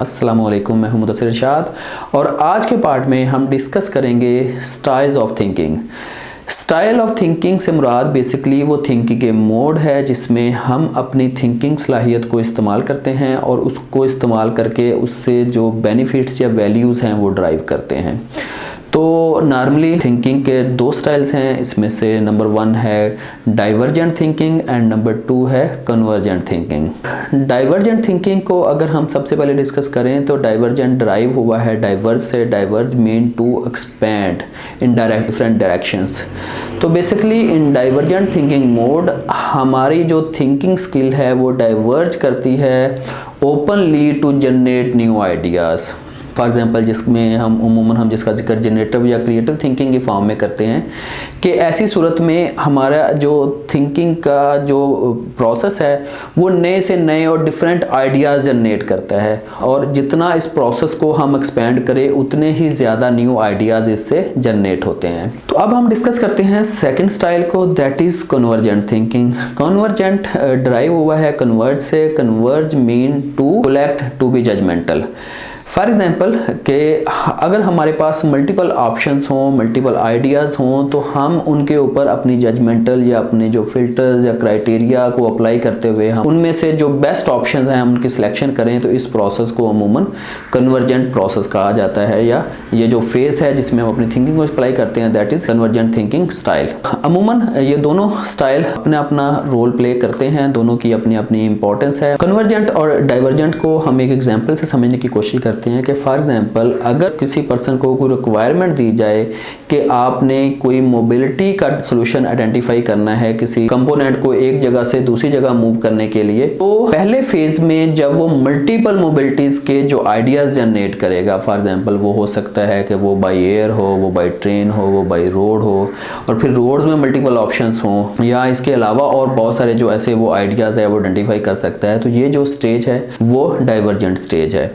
अस्सलामुअलैकुम, मैं हूं मुदस्सिर इरशाद और आज के पार्ट में हम डिस्कस करेंगे styles of thinking. Style of thinking से मुराद बेसिकली वो थिंकिंग के मोड है जिसमें हम अपनी थिंकिंग सलाहियत को इस्तेमाल करते हैं और उसको इस्तेमाल करके उससे जो बेनिफिट्स या वैल्यूज़ हैं वो ड्राइव करते हैं। तो नॉर्मली थिंकिंग के दो स्टाइल्स हैं, इसमें से नंबर 1 है डाइवर्जेंट थिंकिंग एंड नंबर 2 है कन्वर्जेंट थिंकिंग। डाइवर्जेंट थिंकिंग को अगर हम सबसे पहले डिस्कस करें तो डाइवर्जेंट ड्राइव हुआ है डाइवर्ज से। Diverge mean to expand in different directions. तो basically in divergent thinking mode हमारी जो थिंकिंग स्किल है वो डाइवर्ज करती है openly to generate new ideas. For example जिसमें हम जिसका जिक्र जनरेटिव या क्रिएटिव थिंकिंग की फॉर्म में करते हैं कि ऐसी सूरत में हमारा जो थिंकिंग का जो प्रोसेस है वो नए से नए और डिफरेंट आइडियाज़ जनरेट करता है और जितना इस प्रोसेस को हम एक्सपेंड करें उतने ही ज़्यादा न्यू आइडियाज़ इससे जनरेट होते हैं। तो अब हम डिस्कस करते हैं सेकेंड स्टाइल को, that is convergent thinking. Convergent derive हुआ है कन्वर्ज से। Converge mean to collect, to be judgemental. For example कि अगर हमारे पास मल्टीपल ऑप्शंस हों, मल्टीपल आइडियाज़ हों तो हम उनके ऊपर अपनी जजमेंटल या अपने जो फिल्टर्स या क्राइटेरिया को अप्लाई करते हुए हम उनमें से जो बेस्ट ऑप्शंस हैं हम उनकी सिलेक्शन करें, तो इस प्रोसेस को अमूमन कन्वर्जेंट प्रोसेस कहा जाता है, या ये जो फेज़ है जिसमें हम अपनी थिंकिंग को अप्लाई करते हैं that is convergent thinking style. अमूमन ये दोनों स्टाइल अपना अपना रोल प्ले करते हैं, दोनों की अपनी अपनी इंपॉर्टेंस है। कन्वर्जेंट और डाइवर्जेंट को हम एक एग्जाम्पल से समझने की कोशिश करते हैं कि फॉर एग्जांपल अगर किसी पर्सन को कोई रिक्वायरमेंट दी जाए कि आपने कोई मोबिलिटी का सॉल्यूशन आइडेंटिफाई करना है किसी कंपोनेंट को एक जगह से दूसरी जगह मूव करने के लिए, तो पहले फेज में जब वो मल्टीपल मोबिलिटीज के जो आइडियाज जनरेट करेगा, फॉर एग्जांपल वो हो सकता है कि वो बाय एयर हो, वो बाय ट्रेन हो, वो बाय रोड हो, और फिर रोड्स में मल्टीपल ऑप्शंस हों, या इसके अलावा और बहुत सारे जो ऐसे वो आइडियाज है वो आइडेंटिफाई कर सकता है। तो ये जो स्टेज है वो डाइवर्जेंट स्टेज है।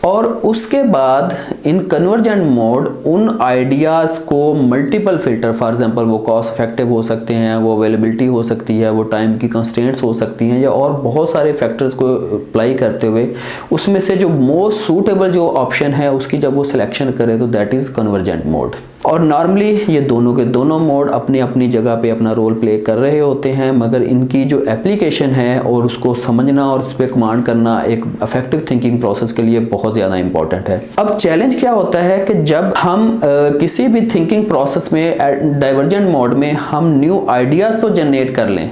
और उसके बाद इन कन्वर्जेंट मोड उन आइडियाज़ को मल्टीपल फिल्टर, फॉर एग्जांपल वो कॉस्ट इफेक्टिव हो सकते हैं, वो अवेलेबिलिटी हो सकती है, वो टाइम की कंस्ट्रेंट्स हो सकती हैं, या और बहुत सारे फैक्टर्स को अप्लाई करते हुए उसमें से जो मोस्ट सूटेबल जो ऑप्शन है उसकी जब वो सिलेक्शन करे तो दैट इज़ कन्वर्जेंट मोड। और नॉर्मली ये दोनों के दोनों मोड अपनी अपनी जगह पे अपना रोल प्ले कर रहे होते हैं, मगर इनकी जो एप्लीकेशन है और उसको समझना और उस पर कमांड करना एक इफेक्टिव थिंकिंग प्रोसेस के लिए बहुत ज़्यादा इंपॉर्टेंट है। अब चैलेंज क्या होता है कि जब हम किसी भी थिंकिंग प्रोसेस में डाइवर्जेंट मोड में हम न्यू आइडियाज़ तो जनरेट कर लें,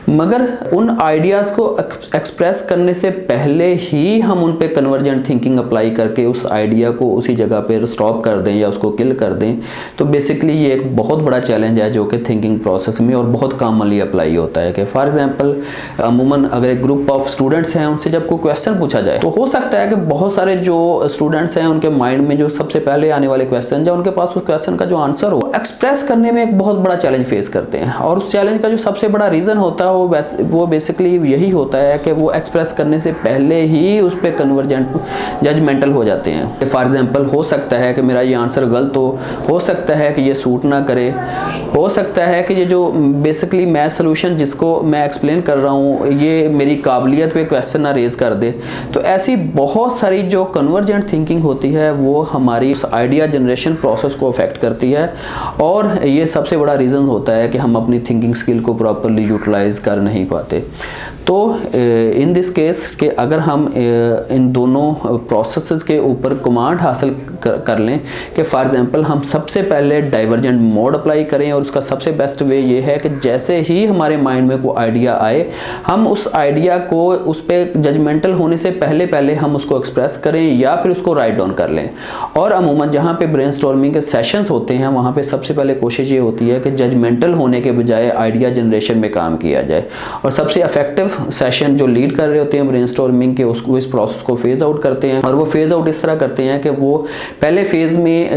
मगर उन आइडियाज़ को एक्सप्रेस करने से पहले ही हम उन पे कन्वर्जेंट थिंकिंग अप्लाई करके उस आइडिया को उसी जगह पे स्टॉप कर दें या उसको किल कर दें, तो बेसिकली ये एक बहुत बड़ा चैलेंज है जो कि थिंकिंग प्रोसेस में और बहुत कॉमनली अप्लाई होता है। कि फॉर एग्जांपल अमूमन अगर एक ग्रुप ऑफ स्टूडेंट्स हैं उनसे जब कोई क्वेश्चन पूछा जाए तो हो सकता है कि बहुत सारे जो स्टूडेंट्स हैं उनके माइंड में जो सबसे पहले आने वाले क्वेश्चन या उनके पास उस क्वेश्चन का जो आंसर हो एक्सप्रेस करने में एक बहुत बड़ा चैलेंज फेस करते हैं, और उस चैलेंज का जो सबसे बड़ा रीज़न होता है वो बेसिकली यही होता है कि वो एक्सप्रेस करने से पहले ही उस पर कन्वर्जेंट जजमेंटल हो जाते हैं। फॉर एग्जांपल हो सकता है कि मेरा ये आंसर गलत हो सकता है कि ये सूट ना करे, हो सकता है कि ये जो बेसिकली मैं सॉल्यूशन जिसको मैं एक्सप्लेन कर रहा हूँ ये मेरी काबिलियत पे क्वेश्चन ना रेज कर दे। तो ऐसी बहुत सारी जो कन्वर्जेंट थिंकिंग होती है वो हमारी आइडिया जनरेशन प्रोसेस को अफेक्ट करती है, और ये सबसे बड़ा रीज़न होता है कि हम अपनी थिंकिंग स्किल को प्रॉपरली यूटिलाइज कर नहीं पाते। तो इन दिस केस कि अगर हम इन दोनों प्रोसेसेस के ऊपर कमांड हासिल कर लें कि फॉर एग्जांपल हम सबसे पहले डाइवर्जेंट मोड अप्लाई करें, और उसका सबसे बेस्ट वे ये है कि जैसे ही हमारे माइंड में कोई आइडिया आए हम उस आइडिया को उस पर जजमेंटल होने से पहले हम उसको एक्सप्रेस करें या फिर उसको राइट डाउन कर लें। और अमूमन जहाँ पे ब्रेनस्टॉर्मिंग के सेशंस होते हैं वहाँ पे सबसे पहले कोशिश ये होती है कि जजमेंटल होने के बजाय आइडिया जनरेशन में काम किया जाए, और सबसे इफेक्टिव सेशन जो लीड कर रहे होते हैं ब्रेनस्टॉर्मिंग के उसको इस प्रोसेस को फेज आउट करते हैं, और वो फेज आउट इस तरह करते हैं कि वो पहले फेज में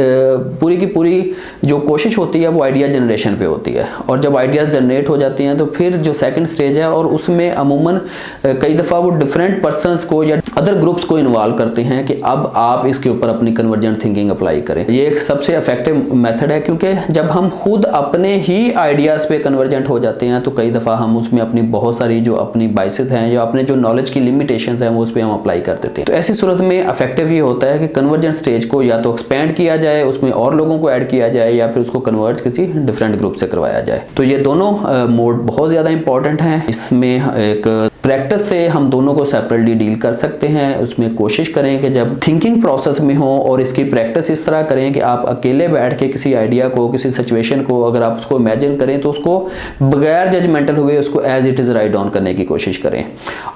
पूरी की पूरी जो कोशिश होती है वो आइडिया जनरेशन पे होती है, और जब आइडियाज जनरेट हो जाते हैं तो फिर जो सेकंड स्टेज है और उसमें अमूमन कई दफ़ा वो डिफरेंट पर्सनस को या अदर ग्रुप्स को इन्वॉल्व करते हैं कि अब आप इसके ऊपर अपनी कन्वर्जेंट थिंकिंग अप्लाई करें। ये एक सबसे इफेक्टिव मेथड है, क्योंकि जब हम खुद अपने ही आइडियाज़ पे कन्वर्जेंट हो जाते हैं तो कई दफ़ा हम उसमें अपनी बहुत सारी जो अपनी बाइसेस हैं या अपने जो नॉलेज की लिमिटेशंस हैं वो उस पर हम अप्लाई कर देते हैं। तो ऐसी सूरत में इफेक्टिव ये होता है कि कन्वर्जेंट स्टेज को या तो एक्सपेंड किया जाए, उसमें और लोगों को ऐड किया जाए, या फिर उसको कन्वर्ट किसी डिफरेंट ग्रुप से करवाया जाए। तो ये दोनों मोड बहुत ज़्यादा इंपॉर्टेंट हैं। इसमें एक प्रैक्टिस से हम दोनों को सेपरेटली डील कर सकते हैं। उसमें कोशिश करें कि जब थिंकिंग प्रोसेस में हो और इसकी प्रैक्टिस इस तरह करें कि आप अकेले बैठ के किसी आइडिया को, किसी सिचुएशन को अगर आप उसको इमेजिन करें तो उसको बगैर जजमेंटल हुए उसको as it is write down करने की कोशिश करें,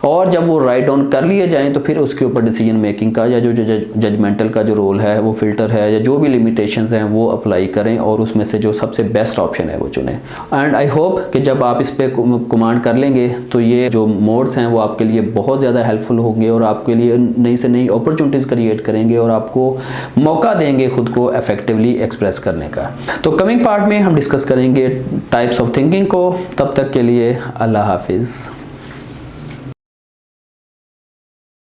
और जब वो राइट डाउन कर लिए जाएं तो फिर उसके ऊपर डिसीजन मेकिंग का या जो जजमेंटल का जो रोल है, वो फिल्टर है या जो भी लिमिटेशंस हैं वो अप्लाई करें और उसमें से जो सबसे बेस्ट ऑप्शन है वो चुनें। एंड आई होप कि जब आप इस पे कमांड कर लेंगे तो ये जो मोड्स हैं वो आपके लिए बहुत ज़्यादा हेल्पफुल होंगे और आपके लिए नई से नई अपॉर्चुनिटीज़ क्रिएट करेंगे और आपको मौका देंगे खुद को इफेक्टिवली एक्सप्रेस करने का। तो कमिंग पार्ट में हम डिस्कस करेंगे टाइप्स ऑफ थिंकिंग को। तब तक के लिए अल्लाह हाफिज़।